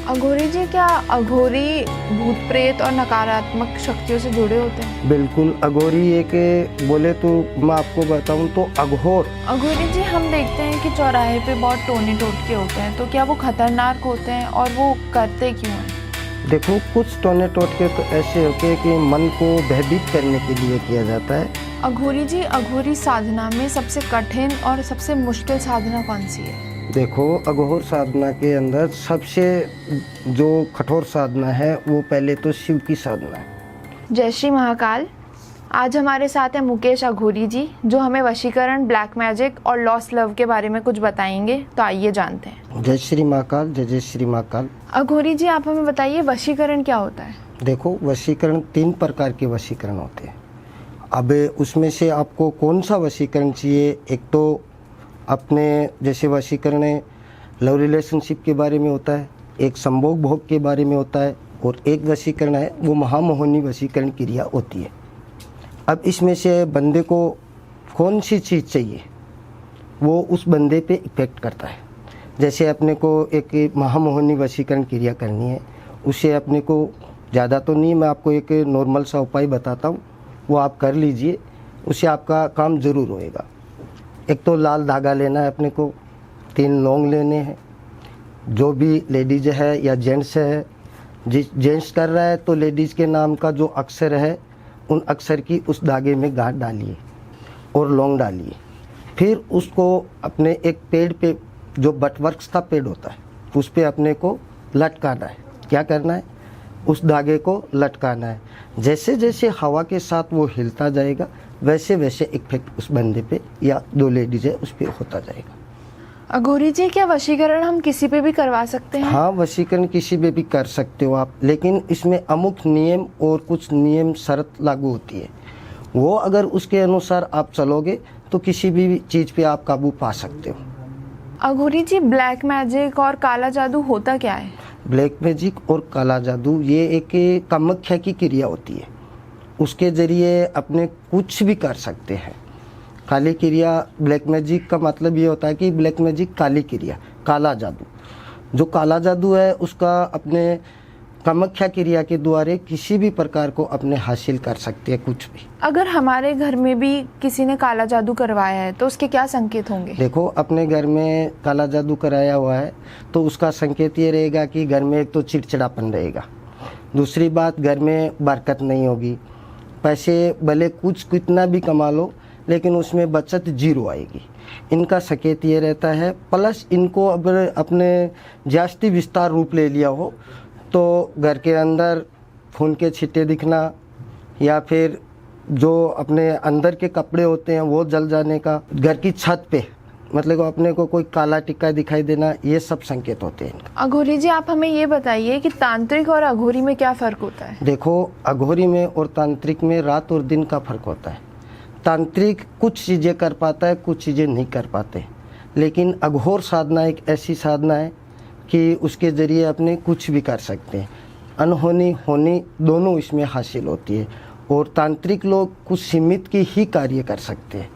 अघोरी जी, क्या अघोरी भूत प्रेत और नकारात्मक शक्तियों से जुड़े होते हैं? बिल्कुल। अघोरी एक बोले तो मैं आपको बताऊं तो अघोर। अघोरी जी, हम देखते हैं कि चौराहे पे बहुत टोने टोटके होते हैं, तो क्या वो खतरनाक होते हैं और वो करते क्यों हैं? देखो, कुछ टोने टोटके तो ऐसे होते हैं कि मन को भयभीत करने के लिए किया जाता है। अघोरी जी, अघोरी साधना में सबसे कठिन और सबसे मुश्किल साधना कौन सी है? देखो, अघोर साधना के अंदर सबसे जो कठोर साधना है वो पहले तो शिव की साधना है। जय श्री महाकाल। आज हमारे साथ हैं मुकेश अघोरी जी, जो हमें वशीकरण, ब्लैक मैजिक और लॉस्ट लव के बारे में कुछ बताएंगे। तो आइए जानते हैं। जय श्री महाकाल। जय जय श्री महाकाल। अघोरी जी, आप हमें बताइए वशीकरण क्या होता है? देखो, वशीकरण 3 प्रकार के वशीकरण होते हैं। अब उसमें से आपको कौन सा वशीकरण चाहिए? एक तो अपने जैसे वशीकरण है लव रिलेशनशिप के बारे में होता है, एक संभोग भोग के बारे में होता है, और एक वशीकरण है वो महामोहिनी वशीकरण क्रिया होती है। अब इसमें से बंदे को कौन सी चीज़ चाहिए वो उस बंदे पे इफेक्ट करता है। जैसे अपने को एक महामोहिनी वशीकरण क्रिया करनी है, उससे अपने को ज़्यादा तो नहीं, मैं आपको एक नॉर्मल सा उपाय बताता हूँ, वो आप कर लीजिए, उससे आपका काम ज़रूर होएगा। एक तो लाल धागा लेना है अपने को, 3 लौंग लेने हैं। जो भी लेडीज है या जेंट्स है, जिस जेंट्स कर रहा है तो लेडीज़ के नाम का जो अक्षर है उन अक्षर की उस धागे में गांठ डालिए और लौंग डालिए। फिर उसको अपने एक पेड़ पे, जो बटवर्क्स का पेड़ होता है, उस पे अपने को लटकाना है। क्या करना है? उस धागे को लटकाना है। जैसे जैसे हवा के साथ वो हिलता जाएगा वैसे वैसे इफेक्ट उस बंदे पे या जो लेडीज है उस पे होता जाएगा। अघोरी जी, क्या वशीकरण हम किसी पे भी करवा सकते हैं? हाँ, वशीकरण किसी पे भी कर सकते हो आप, लेकिन इसमें अमुक नियम और कुछ नियम शर्त लागू होती है। वो अगर उसके अनुसार आप चलोगे तो किसी भी चीज़ पे आप काबू पा सकते हो। अघोरी जी, ब्लैक मैजिक और काला जादू होता क्या है? ब्लैक मैजिक और काला जादू ये एक कामाख्या की क्रिया होती है। उसके ज़रिए अपने कुछ भी कर सकते हैं। काली क्रिया, ब्लैक मैजिक का मतलब ये होता है कि ब्लैक मैजिक काली क्रिया, काला जादू। जो काला जादू है उसका अपने कामाख्या क्रिया के द्वारा किसी भी प्रकार को अपने हासिल कर सकते हैं कुछ भी। अगर हमारे घर में भी किसी ने काला जादू करवाया है तो उसके क्या संकेत होंगे? देखो, अपने घर में काला जादू कराया हुआ है तो उसका संकेत ये रहेगा कि घर में एक तो चिड़चिड़ापन रहेगा, दूसरी बात घर में बरकत नहीं होगी, पैसे भले कुछ कितना भी कमा लो लेकिन उसमें बचत 0 आएगी। इनका संकेत ये रहता है। प्लस इनको अब अपने जास्ती विस्तार रूप ले लिया हो तो घर के अंदर खून के छींटे दिखना, या फिर जो अपने अंदर के कपड़े होते हैं वो जल जाने का, घर की छत पे मतलब अपने को कोई काला टिक्का दिखाई देना, ये सब संकेत होते हैं इनका। अघोरी जी, आप हमें ये बताइए कि तांत्रिक और अघोरी में क्या फ़र्क होता है? देखो, अघोरी में और तांत्रिक में रात और दिन का फर्क होता है। तांत्रिक कुछ चीज़ें कर पाता है, कुछ चीज़ें नहीं कर पाते, लेकिन अघोर साधना एक ऐसी साधना है कि उसके ज़रिए अपने कुछ भी कर सकते हैं। अनहोनी होनी दोनों इसमें हासिल होती है, और तांत्रिक लोग कुछ सीमित की ही कार्य कर सकते हैं।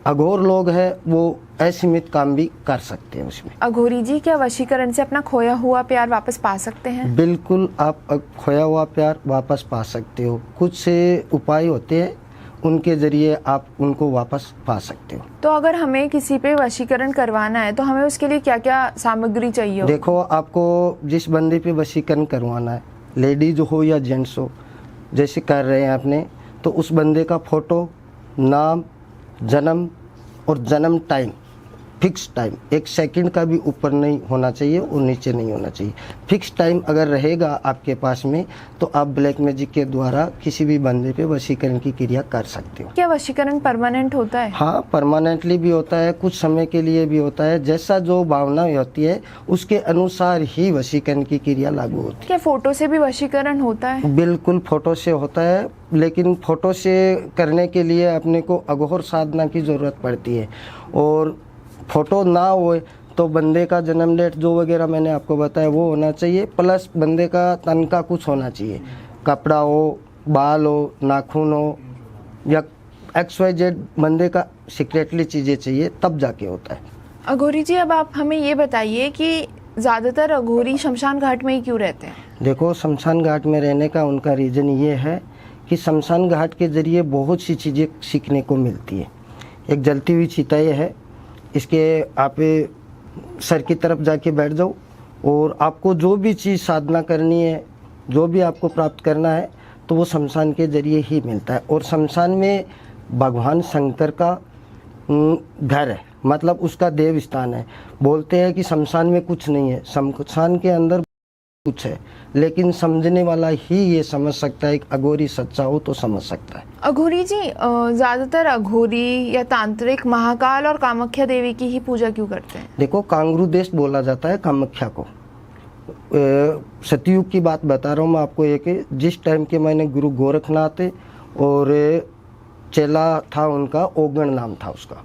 अघोर लोग हैं वो असीमित काम भी कर सकते हैं उसमें। अघोरी जी, क्या वशीकरण से अपना खोया हुआ प्यार वापस पा सकते हैं? बिल्कुल, आप खोया हुआ प्यार वापस पा सकते हो। कुछ से उपाय होते हैं, उनके ज़रिए आप उनको वापस पा सकते हो। तो अगर हमें किसी पे वशीकरण करवाना है तो हमें उसके लिए क्या क्या सामग्री चाहिए हो? देखो, आपको जिस बंदे पे वशीकरण करवाना है, लेडीज हो या जेंट्स हो, जैसे कर रहे हैं अपने, तो उस बंदे का फ़ोटो, नाम, जन्म और जन्म टाइम, फिक्स टाइम, 1 सेकंड का भी ऊपर नहीं होना चाहिए और नीचे नहीं होना चाहिए। फिक्स टाइम अगर रहेगा आपके पास में तो आप ब्लैक मैजिक के द्वारा किसी भी बंदे पे वशीकरण की क्रिया कर सकते हो। क्या वशीकरण परमानेंट होता है? हाँ, परमानेंटली भी होता है, कुछ समय के लिए भी होता है। जैसा जो भावना होती है उसके अनुसार ही वशीकरण की क्रिया लागू होती है। क्या फोटो से भी वशीकरण होता है? बिल्कुल, फोटो से होता है, लेकिन फोटो से करने के लिए अपने को अघोर साधना की ज़रूरत पड़ती है। और फोटो ना हो तो बंदे का जन्म डेट जो वगैरह मैंने आपको बताया वो होना चाहिए, प्लस बंदे का तन का कुछ होना चाहिए, कपड़ा हो, बाल हो, नाखून हो, या XYZ बंदे का सीक्रेटली चीज़ें चाहिए, तब जाके होता है। अघोरी जी, अब आप हमें ये बताइए कि ज़्यादातर अघोरी शमशान घाट में ही क्यों रहते हैं? देखो, शमशान घाट में रहने का उनका रीज़न ये है कि शमशान घाट के ज़रिए बहुत सी चीज़ें सीखने को मिलती है। एक जलती हुई चिता ये है, इसके आप सर की तरफ जाके बैठ जाओ और आपको जो भी चीज़ साधना करनी है, जो भी आपको प्राप्त करना है, तो वो शमशान के ज़रिए ही मिलता है। और शमशान में भगवान शंकर का घर है, मतलब उसका देव स्थान है। बोलते हैं कि शमशान में कुछ नहीं है, शमशान के अंदर कुछ है, लेकिन समझने वाला ही ये समझ सकता है। एक अघोरी सच्चा हो तो समझ सकता है। अघोरी जी, ज़्यादातर अघोरी या तांत्रिक महाकाल और कामाख्या देवी की ही पूजा क्यों करते हैं? देखो, कांगरू देश बोला जाता है कामाख्या को। सतयुग की बात बता रहा हूँ मैं आपको। एक जिस टाइम के मैंने गुरु गोरखनाथ और चेला था उनका, ओगण नाम था उसका,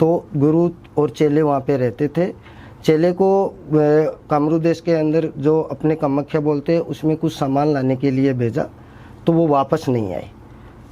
तो गुरु और चेले वहाँ पे रहते थे। चेले को कामरू देश के अंदर जो अपने कामाख्या बोलते हैं उसमें कुछ सामान लाने के लिए भेजा, तो वो वापस नहीं आए।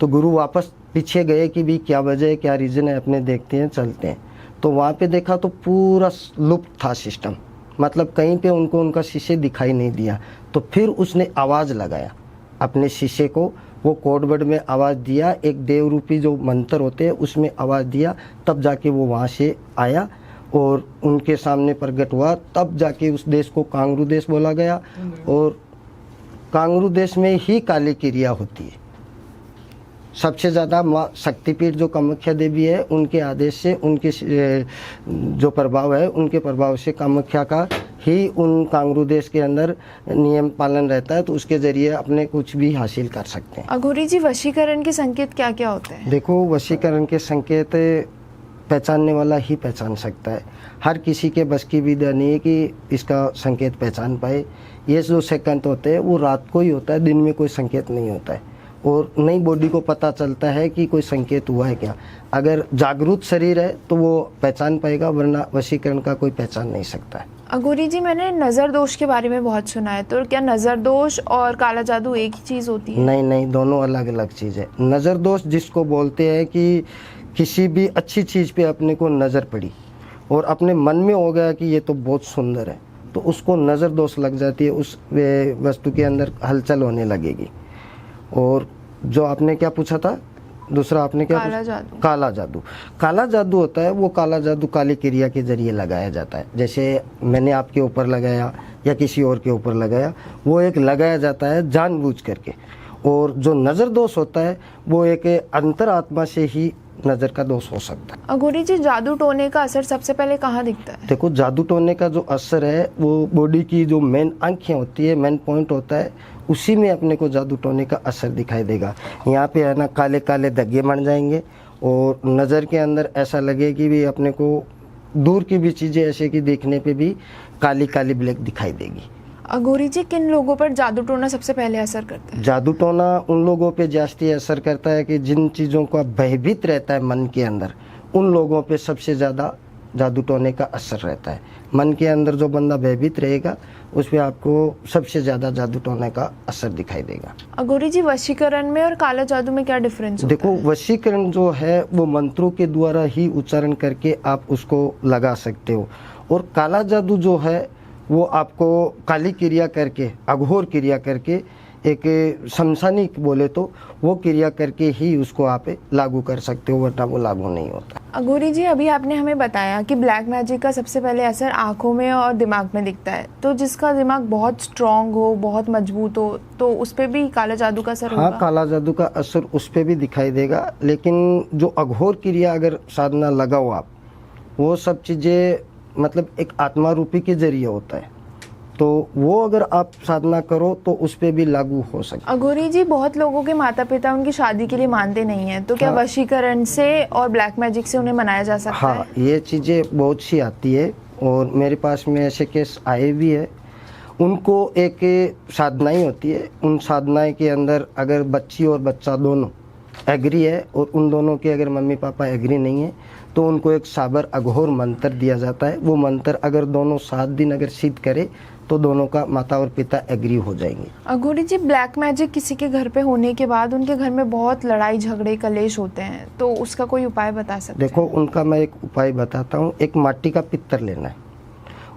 तो गुरु वापस पीछे गए कि भी क्या वजह है, क्या रीज़न है, अपने देखते हैं, चलते हैं। तो वहाँ पे देखा तो पूरा लुप्त था सिस्टम, मतलब कहीं पे उनको उनका शिष्य दिखाई नहीं दिया। तो फिर उसने आवाज़ लगाया अपने शिष्य को, वो कोडवर्ड में आवाज़ दिया, एक देव रूपी जो मंत्र होते हैं उसमें आवाज़ दिया, तब जाके वो वहाँ से आया और उनके सामने प्रकट हुआ। तब जाके उस देश को कांगरू देश बोला गया। और कांगरू देश में ही काली क्रिया होती है। सबसे ज़्यादा माँ शक्तिपीठ जो कामाख्या देवी है, उनके आदेश से, उनके जो प्रभाव है, उनके प्रभाव से कामाख्या का ही उन कांगरू देश के अंदर नियम पालन रहता है, तो उसके ज़रिए अपने कुछ भी हासिल कर सकते हैं। अघोरी जी, वशीकरण के संकेत क्या क्या होते हैं? देखो, वशीकरण के संकेत पहचानने वाला ही पहचान सकता है। हर किसी के बस की विद्या नहीं है कि इसका संकेत पहचान पाए। ये जो संकेत होते हैं वो रात को ही होता है, दिन में कोई संकेत नहीं होता है। और नई बॉडी को पता चलता है कि कोई संकेत हुआ है क्या। अगर जागरूक शरीर है तो वो पहचान पाएगा, वरना वशीकरण का कोई पहचान नहीं सकता है। अघोरी जी, मैंने नज़र दोष के बारे में बहुत सुना है, तो क्या नज़र दोष और काला जादू एक ही चीज़ होती है? नहीं नहीं, दोनों अलग अलग चीज़ है। नज़र दोष जिसको बोलते हैं कि किसी भी अच्छी चीज़ पे अपने को नज़र पड़ी और अपने मन में हो गया कि ये तो बहुत सुंदर है, तो उसको नज़र दोष लग जाती है, उस वस्तु के अंदर हलचल होने लगेगी। और जो आपने क्या पूछा था दूसरा, आपने क्या काला जादू। काला जादू, काला जादू होता है वो काला जादू काली क्रिया के जरिए लगाया जाता है। जैसे मैंने आपके ऊपर लगाया या किसी और के ऊपर लगाया, वो एक लगाया जाता है जानबूझ करके। और जो नज़र दोष होता है वो एक अंतरात्मा से ही नज़र का दोष हो सकता है। अघोरी जी, जादू टोने का असर सबसे पहले कहाँ दिखता है? देखो, जादू टोने का जो असर है वो बॉडी की जो मेन आंखें होती है, मेन पॉइंट होता है, उसी में अपने को जादू टोने का असर दिखाई देगा। यहाँ पे है ना, काले काले धब्बे बन जाएंगे और नज़र के अंदर ऐसा लगे कि भी अपने को दूर की भी चीज़ें ऐसे कि देखने पे भी काली काली ब्लैक दिखाई देगी। अघोरी जी, किन लोगों पर जादू टोना सबसे पहले असर करता है? जादू टोना उन लोगों पे जास्ती असर करता है कि जिन चीज़ों का भयभीत रहता है मन के अंदर, उन लोगों पे सबसे ज़्यादा जादू टोने का असर रहता है। मन के अंदर जो बंदा भयभीत रहेगा उस पर आपको सबसे ज़्यादा जादू टोने का असर दिखाई देगा। अघोरी जी, वशीकरण में और काला जादू में क्या डिफरेंस होता है? देखो, वशीकरण जो है वो मंत्रों के द्वारा ही उच्चारण करके आप उसको लगा सकते हो, और काला जादू जो है वो आपको काली क्रिया करके, अघोर क्रिया करके, एक शमशानी बोले तो वो क्रिया करके ही उसको आप लागू कर सकते हो, वरना वो लागू नहीं होता। अघोरी जी, अभी आपने हमें बताया कि ब्लैक मैजिक का सबसे पहले असर आंखों में और दिमाग में दिखता है, तो जिसका दिमाग बहुत स्ट्रांग हो, बहुत मजबूत हो, तो उस पर भी काला जादू का असर होगा? हाँ, काला जादू का असर उस पर भी दिखाई देगा, लेकिन जो अघोर क्रिया अगर साधना लगाओ आप, वो सब चीज़ें मतलब एक आत्मा रूपी के जरिए होता है, तो वो अगर आप साधना करो तो उस पे भी लागू हो सकता है। अघोरी जी, बहुत लोगों के माता पिता उनकी शादी के लिए मानते नहीं हैं, तो क्या वशीकरण से और ब्लैक मैजिक से उन्हें मनाया जा सकता है? हाँ, ये चीज़ें बहुत सी आती है और मेरे पास में ऐसे केस आए भी है। उनको एक साधनाएँ होती है, उन साधनाएँ के अंदर अगर बच्ची और बच्चा दोनों एग्री है और उन दोनों के अगर मम्मी पापा एग्री नहीं है, तो उनको एक साबर अघोर मंत्र दिया जाता है। वो मंत्र अगर दोनों 7 दिन अगर सिद्ध करे तो दोनों का माता और पिता एग्री हो जाएंगे। अघोरी जी, ब्लैक मैजिक किसी के घर पे होने के बाद उनके घर में बहुत लड़ाई झगड़े कलेश होते हैं, तो उसका कोई उपाय बता सकते हैं? देखो, उनका मैं एक उपाय बताता हूँ। एक माटी का पित्तर लेना है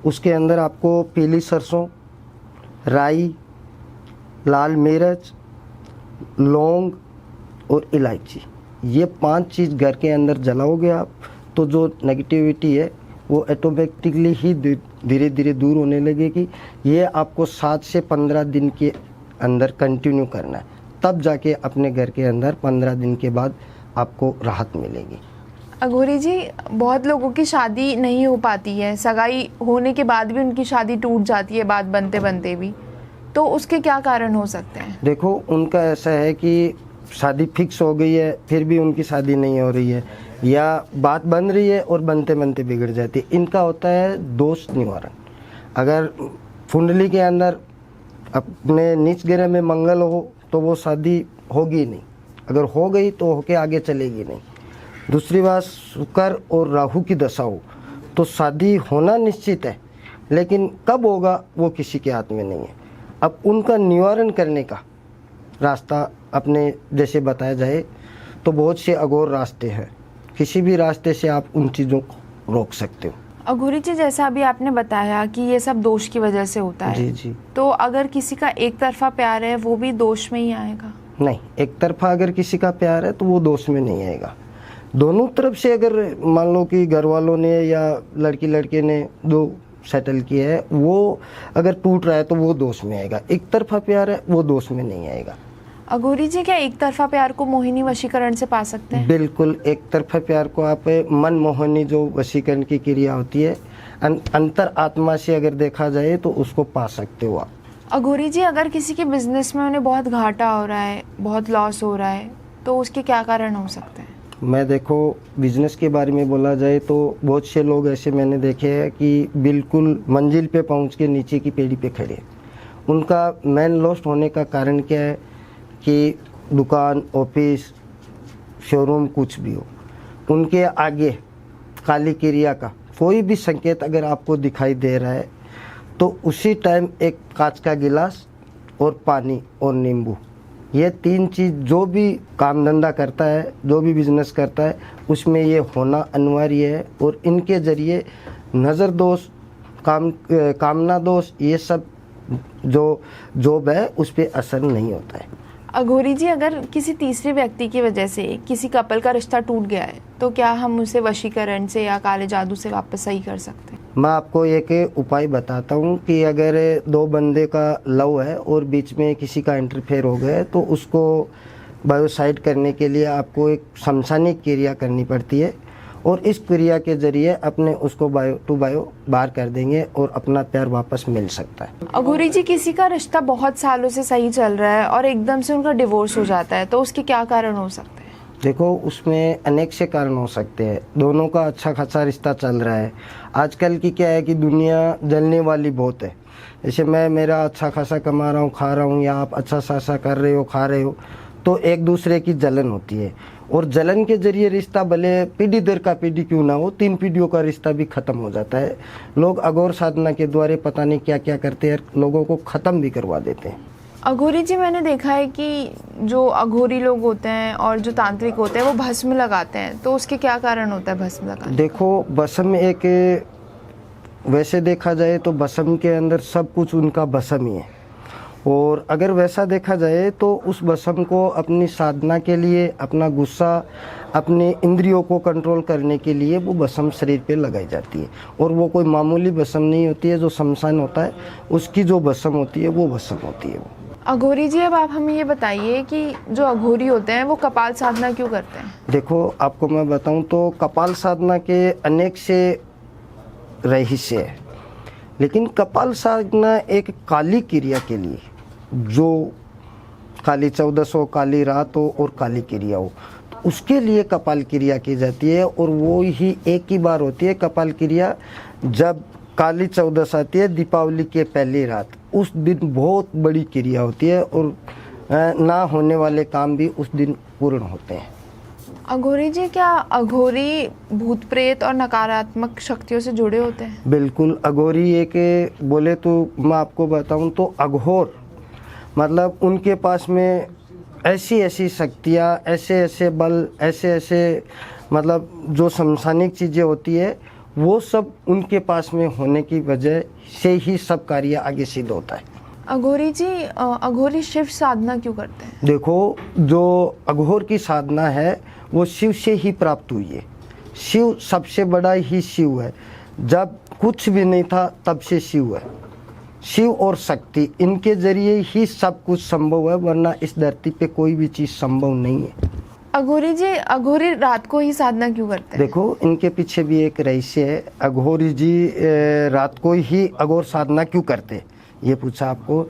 उसके अंदर आपको पीली सरसों, राई, लाल मिर्च, लौंग और इलायची, ये 5 चीज़ घर के अंदर जलाओगे आप, तो जो नेगेटिविटी है वो ऑटोमेटिकली ही धीरे धीरे दूर होने लगेगी। ये आपको 7 से 15 दिन के अंदर कंटिन्यू करना है, तब जाके अपने घर के अंदर 15 दिन के बाद आपको राहत मिलेगी। अघोरी जी, बहुत लोगों की शादी नहीं हो पाती है, सगाई होने के बाद भी उनकी शादी टूट जाती है बात बनते बनते भी, तो उसके क्या कारण हो सकते हैं? देखो, उनका ऐसा है कि शादी फिक्स हो गई है फिर भी उनकी शादी नहीं हो रही है, या बात बन रही है और बनते बनते बिगड़ जाती है। इनका होता है दोष निवारण। अगर कुंडली के अंदर अपने नीच ग्रह में मंगल हो तो वो शादी होगी नहीं, अगर हो गई तो होके आगे चलेगी नहीं। दूसरी बात, शुक्र और राहु की दशा हो तो शादी होना निश्चित है, लेकिन कब होगा वो किसी के हाथ में नहीं है। अब उनका निवारण करने का रास्ता अपने जैसे बताया जाए तो बहुत से अघोर रास्ते हैं, किसी भी रास्ते से आप उन चीज़ों को रोक सकते हो। अघोरी जी, जैसा अभी आपने बताया कि ये सब दोष की वजह से होता है, जी जी। तो अगर किसी का एक तरफा प्यार है वो भी दोष में ही आएगा? नहीं, एक तरफा अगर किसी का प्यार है तो वो दोष में नहीं आएगा। दोनों तरफ से अगर मान लो कि घर वालों ने या लड़की लड़के ने दो सेटल किया है, वो अगर टूट रहा है तो वो दोष में आएगा। एक तरफा प्यार है वो दोष में नहीं आएगा। अघोरी जी, क्या एक तरफा प्यार को मोहिनी वशीकरण से पा सकते हैं? बिल्कुल, एक तरफा प्यार को आप मन मोहनी जो वशीकरण की क्रिया होती है अंतर आत्मा से अगर देखा जाए तो उसको पा सकते हो आप। अघोरी जी, अगर किसी के बिजनेस में उन्हें बहुत घाटा हो रहा है, बहुत लॉस हो रहा है, तो उसके क्या कारण हो सकते हैं? मैं देखो, बिजनेस के बारे में बोला जाए तो बहुत से लोग ऐसे मैंने देखे हैं कि बिल्कुल मंजिल पे पहुंच के नीचे की पेड़ी पे खड़े। उनका मेन लॉस होने का कारण क्या है कि दुकान, ऑफिस, शोरूम कुछ भी हो, उनके आगे काली क्रिया का कोई भी संकेत अगर आपको दिखाई दे रहा है तो उसी टाइम एक कांच का गिलास और पानी और नींबू, ये 3 चीज़ जो भी काम धंधा करता है, जो भी बिजनेस करता है, उसमें ये होना अनिवार्य है। और इनके ज़रिए नज़र दोष, कामना दोष, ये सब जो जॉब है उस पर असर नहीं होता है। अघोरी जी, अगर किसी तीसरे व्यक्ति की वजह से किसी कपल का रिश्ता टूट गया है तो क्या हम उसे वशीकरण से या काले जादू से वापस सही कर सकते हैं? मैं आपको एक उपाय बताता हूँ कि अगर 2 बंदे का लव है और बीच में किसी का इंटरफेयर हो गया तो उसको बायोसाइड करने के लिए आपको एक शमशानिक क्रिया करनी पड़ती है, और इस क्रिया के जरिए अपने उसको बायो टू बायो बाहर कर देंगे और अपना प्यार वापस मिल सकता है। अघोरी जी, किसी का रिश्ता बहुत सालों से सही चल रहा है और एकदम से उनका डिवोर्स हो जाता है, तो उसके क्या कारण हो सकते हैं? देखो, उसमें अनेक से कारण हो सकते हैं। दोनों का अच्छा खासा रिश्ता चल रहा है। आजकल की क्या है कि दुनिया जलने वाली बहुत है। जैसे मेरा अच्छा खासा कमा रहा हूँ, खा रहा हूँ, या आप अच्छा खासा कर रहे हो, खा रहे हो, तो एक दूसरे की जलन होती है। और जलन के जरिए रिश्ता भले पीढ़ी दर का पीढ़ी क्यों ना हो, 3 पीढ़ियों का रिश्ता भी ख़त्म हो जाता है। लोग अघोर साधना के द्वारा पता नहीं क्या क्या करते हैं, लोगों को ख़त्म भी करवा देते हैं। अघोरी जी, मैंने देखा है कि जो अघोरी लोग होते हैं और जो तांत्रिक होते हैं वो भस्म लगाते हैं, तो उसके क्या कारण होता है भस्म लगाने? देखो, भस्म एक वैसे देखा जाए तो भस्म के अंदर सब कुछ उनका भस्म ही है, और अगर वैसा देखा जाए तो उस भस्म को अपनी साधना के लिए, अपना गुस्सा, अपने इंद्रियों को कंट्रोल करने के लिए वो भस्म शरीर पे लगाई जाती है। और वो कोई मामूली भस्म नहीं होती है। जो शमशान होता है उसकी जो भस्म होती है वो भस्म होती है वो। अघोरी जी, अब आप हमें ये बताइए कि जो अघोरी होते हैं वो कपाल साधना क्यों करते हैं? देखो, आपको मैं बताऊं तो कपाल साधना के अनेक से रहस्य है, लेकिन कपाल साधना एक काली क्रिया के लिए, जो काली 14 हो, काली रात हो और काली क्रिया हो, तो उसके लिए कपाल क्रिया की जाती है। और वो ही एक ही बार होती है कपाल क्रिया, जब काली 14 आती है, दीपावली के पहली रात, उस दिन बहुत बड़ी क्रिया होती है और ना होने वाले काम भी उस दिन पूर्ण होते हैं। अघोरी जी, क्या अघोरी भूत प्रेत और नकारात्मक शक्तियों से जुड़े होते हैं? बिल्कुल, अघोरी एक बोले तो मैं आपको बताऊं तो अघोर मतलब उनके पास में ऐसी ऐसी शक्तियाँ, ऐसे ऐसे बल, ऐसे ऐसे मतलब जो शमशानिक चीज़ें होती है वो सब उनके पास में होने की वजह से ही सब कार्य आगे सिद्ध होता है। अघोरी जी, अघोरी शिव साधना क्यों करते हैं? देखो, जो अघोर की साधना है वो शिव से ही प्राप्त हुई है। शिव सबसे बड़ा ही शिव है। जब कुछ भी नहीं था तब से शिव है। शिव और शक्ति, इनके जरिए ही सब कुछ संभव है, वरना इस धरती पे कोई भी चीज़ संभव नहीं है। अघोरी जी, अघोरी रात को ही साधना क्यों करते हैं? देखो, इनके पीछे भी एक रहस्य है। अघोरी जी रात को ही अघोर साधना क्यों करते, ये पूछा आपको,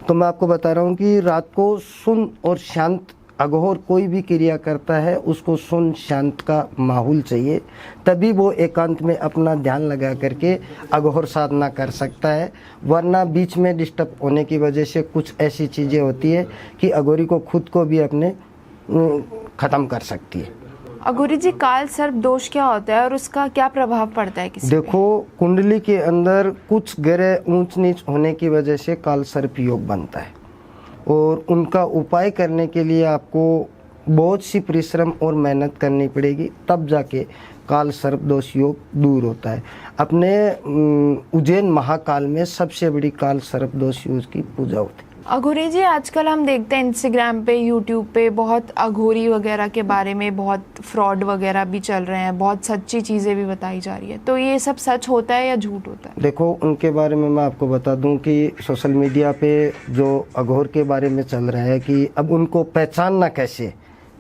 तो मैं आपको बता रहा हूँ कि रात को सुन और शांत, अघोर कोई भी क्रिया करता है उसको सुन शांत का माहौल चाहिए, तभी वो एकांत में अपना ध्यान लगा करके अघोर साधना कर सकता है। वरना बीच में डिस्टर्ब होने की वजह से कुछ ऐसी चीज़ें होती है कि अघोरी को खुद को भी अपने ख़त्म कर सकती है। अघोरी जी, काल सर्प दोष क्या होता है और उसका क्या प्रभाव पड़ता है किसी पे? देखो, कुंडली के अंदर कुछ ग्रह ऊंच नीच होने की वजह से काल सर्प योग बनता है, और उनका उपाय करने के लिए आपको बहुत सी परिश्रम और मेहनत करनी पड़ेगी, तब जाके काल सर्प दोष योग दूर होता है। अपने उज्जैन महाकाल में सबसे बड़ी काल सर्प दोष योग की पूजा होती है। अघोरी जी, आजकल हम देखते हैं इंस्टाग्राम पे, यूट्यूब पे बहुत अघोरी वगैरह के बारे में बहुत फ्रॉड वगैरह भी चल रहे हैं, बहुत सच्ची चीज़ें भी बताई जा रही है, तो ये सब सच होता है या झूठ होता है? देखो, उनके बारे में मैं आपको बता दूं कि सोशल मीडिया पे जो अघोर के बारे में चल रहा है कि अब उनको पहचानना कैसे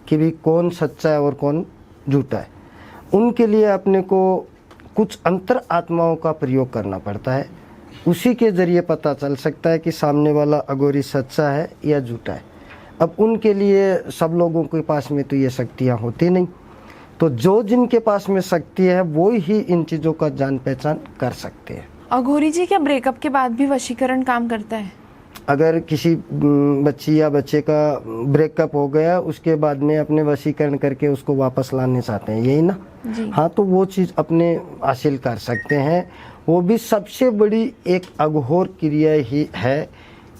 कि भी कौन सच्चा है और कौन झूठा है, उनके लिए अपने को कुछ अंतर आत्माओं का प्रयोग करना पड़ता है। उसी के ज़रिए पता चल सकता है कि सामने वाला अघोरी सच्चा है या झूठा है। अब उनके लिए सब लोगों के पास में तो ये शक्तियाँ होती नहीं, तो जो जिनके पास में शक्ति है वो ही इन चीज़ों का जान पहचान कर सकते हैं। अघोरी जी, क्या ब्रेकअप के बाद भी वशीकरण काम करता है? अगर किसी बच्ची या बच्चे का ब्रेकअप हो गया, उसके बाद में अपने वशीकरण करके उसको वापस लाने चाहते हैं, यही ना जी। हाँ, तो वो चीज़ अपने हासिल कर सकते हैं। वो भी सबसे बड़ी एक अघोर क्रिया ही है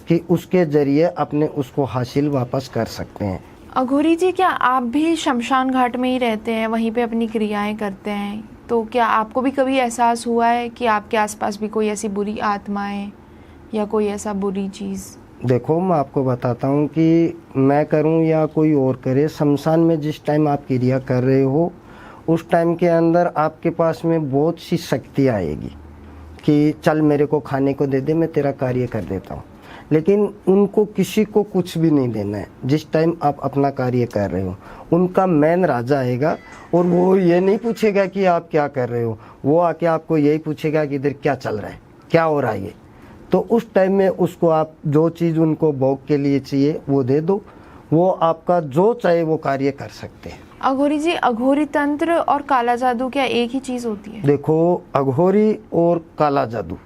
कि उसके ज़रिए अपने उसको हासिल वापस कर सकते हैं। अघोरी जी, क्या आप भी शमशान घाट में ही रहते हैं, वहीं पे अपनी क्रियाएं करते हैं, तो क्या आपको भी कभी एहसास हुआ है कि आपके आसपास भी कोई ऐसी बुरी आत्माएं या कोई ऐसा बुरी चीज़? देखो, मैं आपको बताता हूँ कि मैं करूँ या कोई और करे, शमशान में जिस टाइम आप क्रिया कर रहे हो उस टाइम के अंदर आपके पास में बहुत सी शक्ति आएगी कि चल मेरे को खाने को दे दे, मैं तेरा कार्य कर देता हूँ। लेकिन उनको किसी को कुछ भी नहीं देना है। जिस टाइम आप अपना कार्य कर रहे हो, उनका मैन राजा आएगा और वो ये नहीं पूछेगा कि आप क्या कर रहे हो, वो आके आपको यही पूछेगा कि इधर क्या चल रहा है, क्या हो रहा है ये। तो उस टाइम में उसको आप जो चीज़ उनको भोग के लिए चाहिए वो दे दो, वो आपका जो चाहे वो कार्य कर सकते हैं। अघोरी जी, अघोरी तंत्र और काला जादू क्या एक ही चीज़ होती है? देखो, अघोरी और काला जादू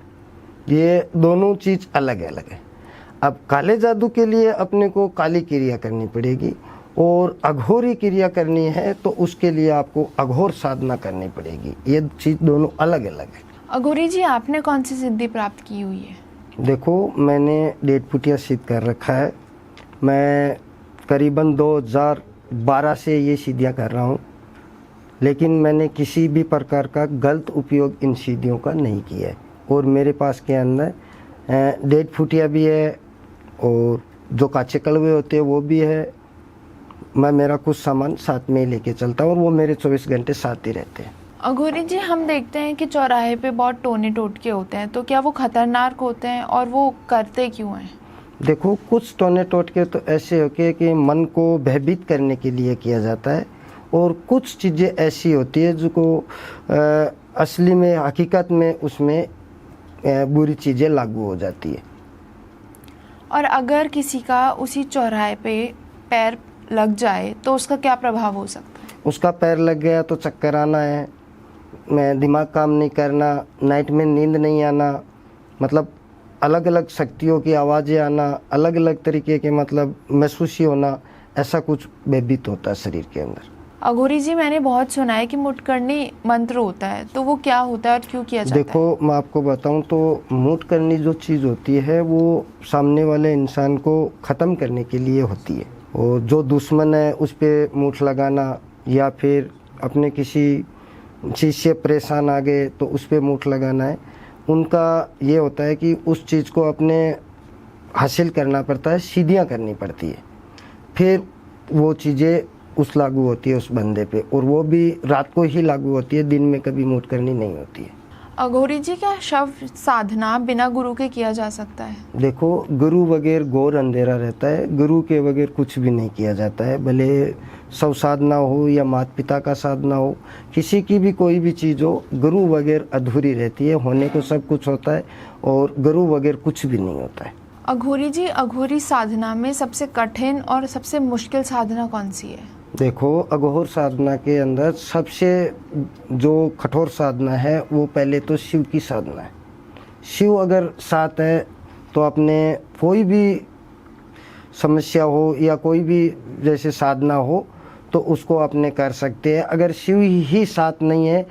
ये दोनों चीज़ अलग अलग है। अब काले जादू के लिए अपने को काली क्रिया करनी पड़ेगी, और अघोरी क्रिया करनी है तो उसके लिए आपको अघोर साधना करनी पड़ेगी। ये चीज़ दोनों अलग अलग है। अघोरी जी, आपने कौन सी सिद्धि प्राप्त की हुई है? देखो, मैंने 1.5 फुटिया सिद्ध कर रखा है। मैं करीबन 2012 से ये सिद्धियाँ कर रहा हूँ, लेकिन मैंने किसी भी प्रकार का गलत उपयोग इन सिद्धियों का नहीं किया है। और मेरे पास के अंदर 1.5 फुटिया भी है, और जो काचे कलवे होते हैं वो भी है। मैं मेरा कुछ सामान साथ में ही लेके चलता हूँ, और वो मेरे 24 घंटे साथ ही रहते हैं। अघोरी जी, हम देखते हैं कि चौराहे पे बहुत टोने टोटके होते हैं, तो क्या वो खतरनाक होते हैं और वो करते क्यों हैं? देखो, कुछ टोने टोटके तो ऐसे होते कि मन को भयभीत करने के लिए किया जाता है, और कुछ चीज़ें ऐसी होती है जो को असली में हकीकत में उसमें बुरी चीज़ें लागू हो जाती है। और अगर किसी का उसी चौराहे पे पैर लग जाए तो उसका क्या प्रभाव हो सकता है? उसका पैर लग गया तो चक्कर आना है, दिमाग काम नहीं करना, नाइट में नींद नहीं आना, मतलब अलग अलग शक्तियों की आवाज़ें आना, अलग अलग तरीके के मतलब महसूस ही होना, ऐसा कुछ भयभीत होता है शरीर के अंदर। अघोरी जी, मैंने बहुत सुना है कि मुटकरनी मंत्र होता है, तो वो क्या होता है और क्यों किया जाता है? देखो, मैं आपको बताऊं तो मुटकरनी जो चीज़ होती है वो सामने वाले इंसान को ख़त्म करने के लिए होती है, और जो दुश्मन है उस पर मूठ लगाना, या फिर अपने किसी चीज़ से परेशान आ गए तो उस पर मूठ लगाना है। उनका ये होता है कि उस चीज़ को अपने हासिल करना पड़ता है, सीधियाँ करनी पड़ती है, फिर वो चीज़ें उस लागू होती है उस बंदे पे, और वो भी रात को ही लागू होती है, दिन में कभी मूठ करनी नहीं होती है। अघोरी जी, क्या शव साधना बिना गुरु के किया जा सकता है? देखो, गुरु बगैर घोर अंधेरा रहता है, गुरु के बगैर कुछ भी नहीं किया जाता है। भले शव साधना हो या माता पिता का साधना हो, किसी की भी कोई भी चीज़ हो, गुरु बगैर अधूरी रहती है। होने को सब कुछ होता है और गुरु बगैर कुछ भी नहीं होता है। अघोरी जी, अघोरी साधना में सबसे कठिन और सबसे मुश्किल साधना कौन सी है? देखो, अघोर साधना के अंदर सबसे जो कठोर साधना है वो पहले तो शिव की साधना है। शिव अगर साथ है तो अपने कोई भी समस्या हो या कोई भी जैसे साधना हो तो उसको अपने कर सकते हैं। अगर शिव ही साथ नहीं है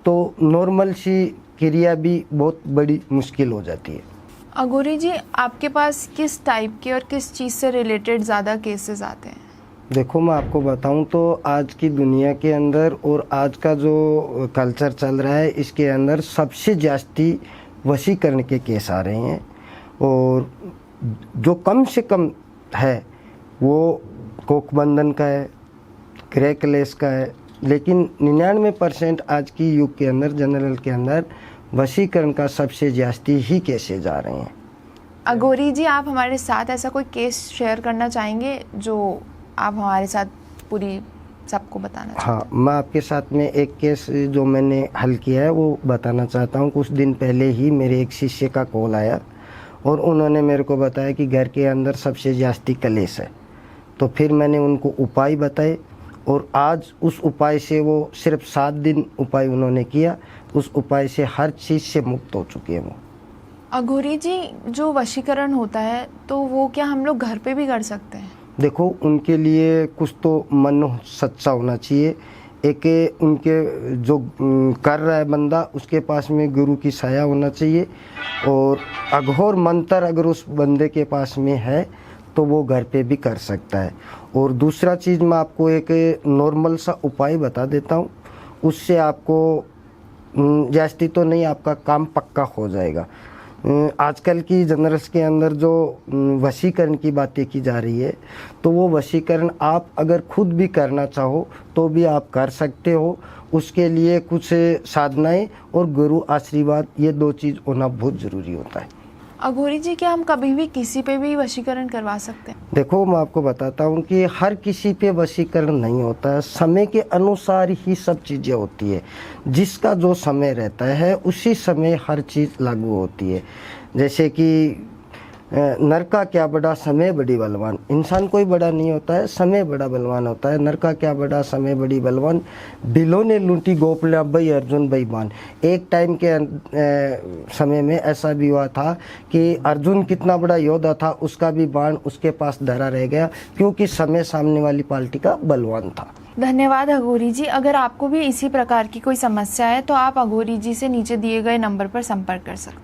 तो नॉर्मल सी क्रिया भी बहुत बड़ी मुश्किल हो जाती है। अघोरी जी, आपके पास किस टाइप के और किस चीज़ से रिलेटेड ज़्यादा केसेस आते हैं? देखो, मैं आपको बताऊं तो आज की दुनिया के अंदर और आज का जो कल्चर चल रहा है इसके अंदर सबसे जास्ती वशीकरण के केस आ रहे हैं, और जो कम से कम है वो कोकबंधन का है, ग्रह क्लेश का है, लेकिन 99% आज की युग के अंदर जनरल के अंदर वशीकरण का सबसे जास्ती ही केसेज आ रहे हैं। अघोरी जी, आप हमारे साथ ऐसा कोई केस शेयर करना चाहेंगे जो आप हमारे साथ पूरी सबको बताना चाहते हैं? हाँ, मैं आपके साथ में एक केस जो मैंने हल किया है वो बताना चाहता हूँ। कुछ दिन पहले ही मेरे एक शिष्य का कॉल आया और उन्होंने मेरे को बताया कि घर के अंदर सबसे जास्ती कलेश है। तो फिर मैंने उनको उपाय बताए और आज उस उपाय से वो सिर्फ 7 दिन उपाय उन्होंने किया, उस उपाय से हर चीज़ से मुक्त हो चुके हैं वो। अघोरी जी, जो वशीकरण होता है तो वो क्या हम लोग घर पे भी कर सकते हैं? देखो, उनके लिए कुछ तो मन सच्चा होना चाहिए। एक उनके जो कर रहा है बंदा उसके पास में गुरु की साया होना चाहिए, और अघोर मंत्र अगर उस बंदे के पास में है तो वो घर पे भी कर सकता है। और दूसरा चीज़ मैं आपको एक नॉर्मल सा उपाय बता देता हूँ, उससे आपको जास्ती तो नहीं, आपका काम पक्का हो जाएगा। आजकल की जनरेशन के अंदर जो वशीकरण की बातें की जा रही है तो वो वशीकरण आप अगर खुद भी करना चाहो तो भी आप कर सकते हो। उसके लिए कुछ साधनाएं और गुरु आशीर्वाद, ये 2 चीज़ होना बहुत ज़रूरी होता है। अघोरी जी, क्या हम कभी भी किसी पे भी वशीकरण करवा सकते हैं? देखो, मैं आपको बताता हूँ कि हर किसी पे वशीकरण नहीं होता है, समय के अनुसार ही सब चीज़ें होती है। जिसका जो समय रहता है उसी समय हर चीज़ लागू होती है। जैसे कि नर का क्या बड़ा, समय बड़ी बलवान। इंसान कोई बड़ा नहीं होता है, समय बड़ा बलवान होता है। नर का क्या बड़ा, समय बड़ी बलवान। बिलों ने लूटी गोपला भाई अर्जुन भाई बान। एक टाइम के समय में ऐसा भी हुआ था कि अर्जुन कितना बड़ा योद्धा था, उसका भी बाण उसके पास धरा रह गया क्योंकि समय सामने वाली पार्टी का बलवान था। धन्यवाद अघोरी जी। अगर आपको भी इसी प्रकार की कोई समस्या है तो आप अघोरी जी से नीचे दिए गए नंबर पर संपर्क कर सकते हैं।